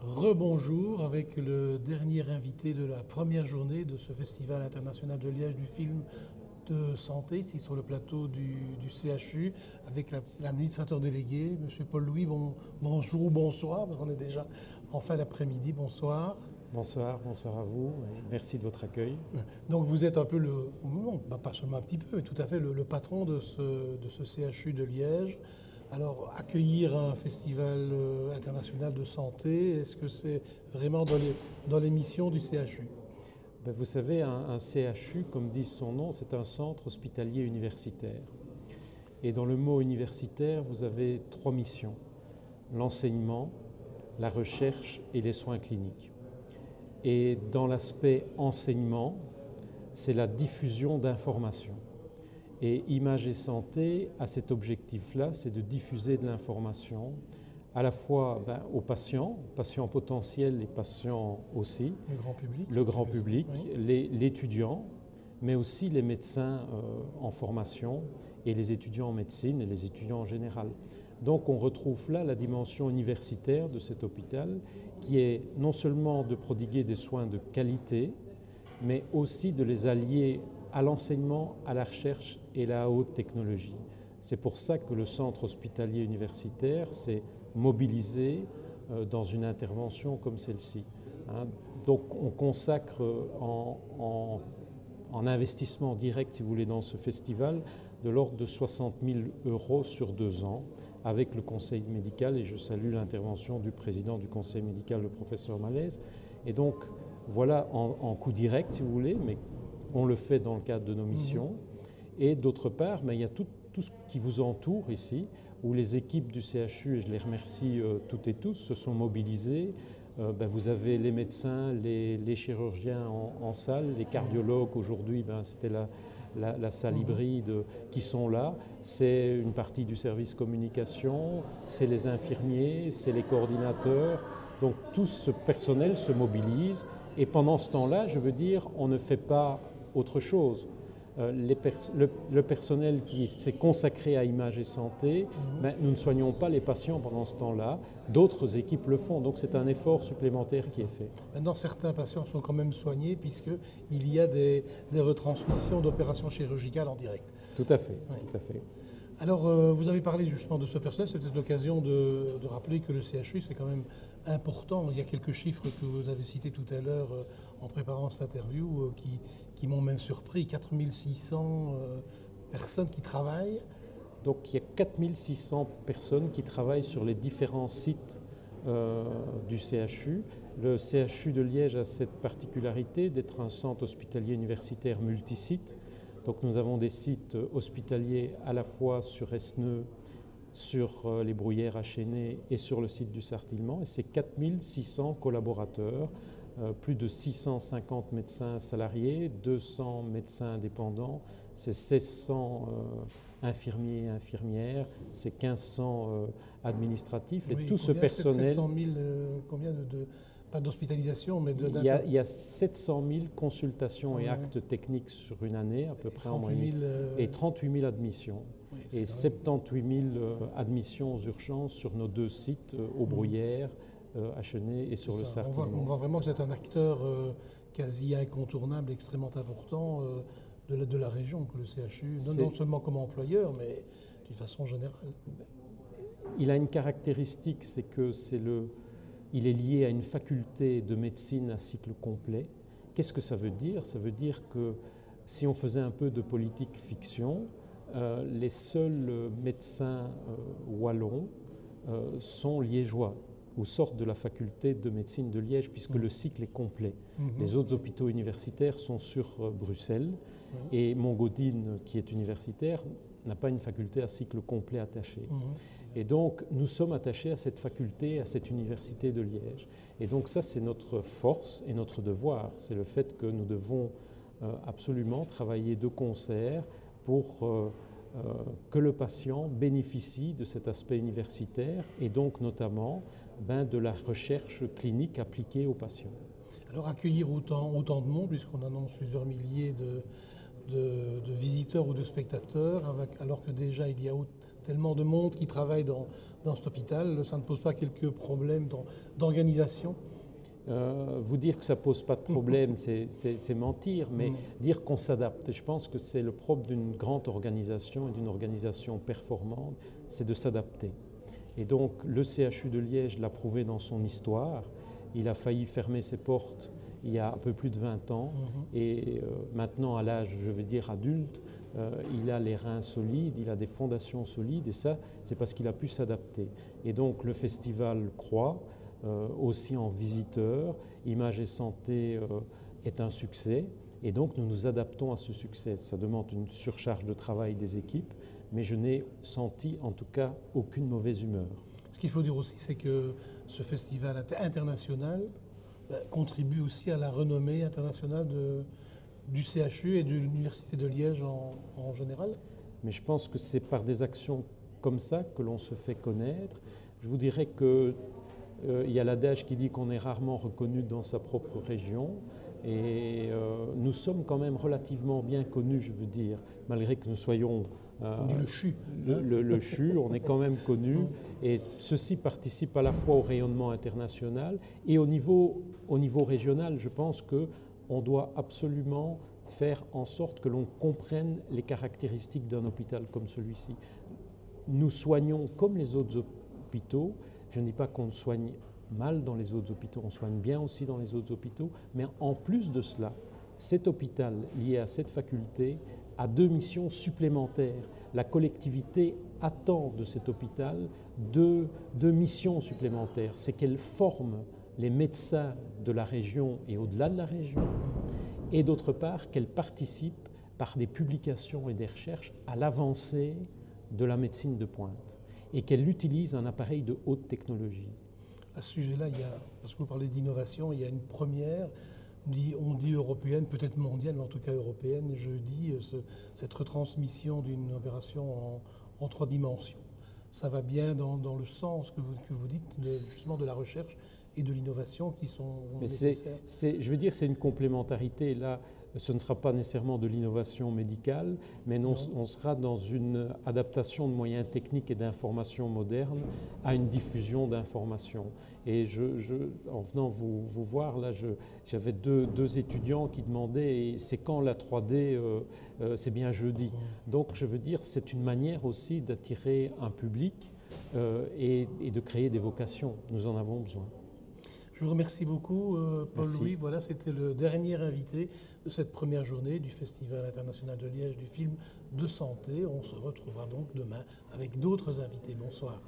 Rebonjour avec le dernier invité de la première journée de ce Festival international de Liège du film de santé, ici sur le plateau du CHU, avec l'administrateur délégué, M. Paul-Louis. Bonjour ou bonsoir, parce qu'on est déjà en fin d'après-midi. Bonsoir. Bonsoir, bonsoir à vous. Merci de votre accueil. Donc vous êtes un peu non, pas seulement un petit peu, mais tout à fait le patron de ce CHU de Liège. Alors, accueillir un festival international de santé, est-ce que c'est vraiment dans les missions du CHU? Vous savez, un CHU, comme dit son nom, c'est un centre hospitalier universitaire. Et dans le mot universitaire, vous avez trois missions: l'enseignement, la recherche et les soins cliniques. Et dans l'aspect enseignement, c'est la diffusion d'informations. Et Images et Santé a cet objectif-là, c'est de diffuser de l'information à la fois aux patients potentiels et patients aussi, le grand public, oui. L'étudiant, mais aussi les médecins en formation et les étudiants en médecine et les étudiants en général. Donc on retrouve là la dimension universitaire de cet hôpital qui est non seulement de prodiguer des soins de qualité, mais aussi de les allier à l'enseignement, à la recherche et la haute technologie. C'est pour ça que le centre hospitalier universitaire s'est mobilisé dans une intervention comme celle-ci. Donc on consacre en investissement direct, si vous voulez, dans ce festival, de l'ordre de 60 000 € sur 2 ans, avec le conseil médical, et je salue l'intervention du président du conseil médical, le professeur Malaise. Et donc voilà en coût direct, si vous voulez, mais on le fait dans le cadre de nos missions. Et d'autre part, il y a tout ce qui vous entoure ici, où les équipes du CHU, et je les remercie toutes et tous, se sont mobilisées. Vous avez les médecins, les chirurgiens en salle, les cardiologues aujourd'hui, c'était la salle hybride qui sont là. C'est une partie du service communication, c'est les infirmiers, c'est les coordinateurs. Donc tout ce personnel se mobilise. Et pendant ce temps-là, je veux dire, on ne fait pas autre chose. Le personnel qui s'est consacré à Images et Santé, nous ne soignons pas les patients pendant ce temps-là. D'autres équipes le font, donc c'est un effort supplémentaire qui est fait. Maintenant, certains patients sont quand même soignés puisqu'il y a des retransmissions d'opérations chirurgicales en direct. Tout à fait, oui. Tout à fait. Alors, vous avez parlé justement de ce personnel, c'est peut-être l'occasion de rappeler que le CHU, c'est quand même important. Il y a quelques chiffres que vous avez cités tout à l'heure en préparant cette interview qui m'ont même surpris. 4600 personnes qui travaillent. Donc il y a 4600 personnes qui travaillent sur les différents sites du CHU. Le CHU de Liège a cette particularité d'être un centre hospitalier universitaire multisite. Donc nous avons des sites hospitaliers à la fois sur Esneux, sur les Bruyères à Chênay et sur le site du Sartillement. Et c'est 4600 collaborateurs, plus de 650 médecins salariés, 200 médecins indépendants, c'est 1600 infirmiers et infirmières, c'est 1500 administratifs. Et tout ce personnel... 700 000, combien pas d'hospitalisation, mais il y a 700 000 consultations et actes techniques sur une année, à peu près en moyenne, et 38 000 admissions. Oui, et 78 000 admissions aux urgences sur nos 2 sites, aux Bruyères, à Chênay et sur le Sartillement. On voit vraiment que c'est un acteur quasi incontournable, extrêmement important de la région, que le CHU, non seulement comme employeur, mais d'une façon générale. Il a une caractéristique, c'est que il est lié à une faculté de médecine à cycle complet. Qu'est-ce que ça veut dire? Ça veut dire que si on faisait un peu de politique fiction, les seuls médecins wallons sont liégeois ou sortent de la faculté de médecine de Liège, puisque le cycle est complet. Les autres hôpitaux universitaires sont sur Bruxelles, et Montgaudine, qui est universitaire, n'a pas une faculté à cycle complet attachée. Et donc, nous sommes attachés à cette faculté, à cette université de Liège. Et donc ça, c'est notre force et notre devoir. C'est le fait que nous devons absolument travailler de concert pour que le patient bénéficie de cet aspect universitaire et donc notamment de la recherche clinique appliquée aux patients. Alors accueillir autant de monde, puisqu'on annonce plusieurs milliers de visiteurs ou de spectateurs, alors que déjà il y a tellement de monde qui travaille dans cet hôpital, ça ne pose pas quelques problèmes d'organisation? Vous dire que ça ne pose pas de problème, c'est mentir, mais dire qu'on s'adapte. Et je pense que c'est le propre d'une grande organisation et d'une organisation performante, c'est de s'adapter. Et donc le CHU de Liège l'a prouvé dans son histoire. Il a failli fermer ses portes il y a un peu plus de 20 ans. Et maintenant, à l'âge, je vais dire adulte, il a les reins solides, il a des fondations solides. Et ça, c'est parce qu'il a pu s'adapter. Et donc le festival croît. Aussi en visiteurs, Images et Santé est un succès et donc nous nous adaptons à ce succès. Ça demande une surcharge de travail des équipes, mais je n'ai senti en tout cas aucune mauvaise humeur. Ce qu'il faut dire aussi, c'est que ce festival international contribue aussi à la renommée internationale du CHU et de l'Université de Liège en général. Mais je pense que c'est par des actions comme ça que l'on se fait connaître. Je vous dirais que il y a l'adage qui dit qu'on est rarement reconnu dans sa propre région et nous sommes quand même relativement bien connus, je veux dire, malgré que nous soyons on dit le CHU. Le CHU, on est quand même connus et ceci participe à la fois au rayonnement international et au niveau régional. Je pense qu'on doit absolument faire en sorte que l'on comprenne les caractéristiques d'un hôpital comme celui-ci. Nous soignons comme les autres hôpitaux. Je ne dis pas qu'on soigne mal dans les autres hôpitaux, on soigne bien aussi dans les autres hôpitaux, mais en plus de cela, cet hôpital lié à cette faculté a 2 missions supplémentaires. La collectivité attend de cet hôpital deux missions supplémentaires. C'est qu'elle forme les médecins de la région et au-delà de la région, et d'autre part qu'elle participe par des publications et des recherches à l'avancée de la médecine de pointe, et qu'elle utilise un appareil de haute technologie. À ce sujet-là, parce que vous parlez d'innovation, il y a une première, on dit européenne, peut-être mondiale, mais en tout cas européenne, jeudi, cette retransmission d'une opération en 3 dimensions. Ça va bien dans le sens que vous dites, justement de la recherche et de l'innovation qui sont nécessaires. Je veux dire, c'est une complémentarité. Là, ce ne sera pas nécessairement de l'innovation médicale, mais on sera dans une adaptation de moyens techniques et d'informations modernes à une diffusion d'informations. Et en venant vous voir, là, j'avais deux étudiants qui demandaient « c'est quand la 3D ?» C'est bien jeudi. Donc, je veux dire, c'est une manière aussi d'attirer un public et de créer des vocations. Nous en avons besoin. Je vous remercie beaucoup, Paul-Louis. Voilà, c'était le dernier invité de cette première journée du Festival international de Liège du film de santé. On se retrouvera donc demain avec d'autres invités. Bonsoir.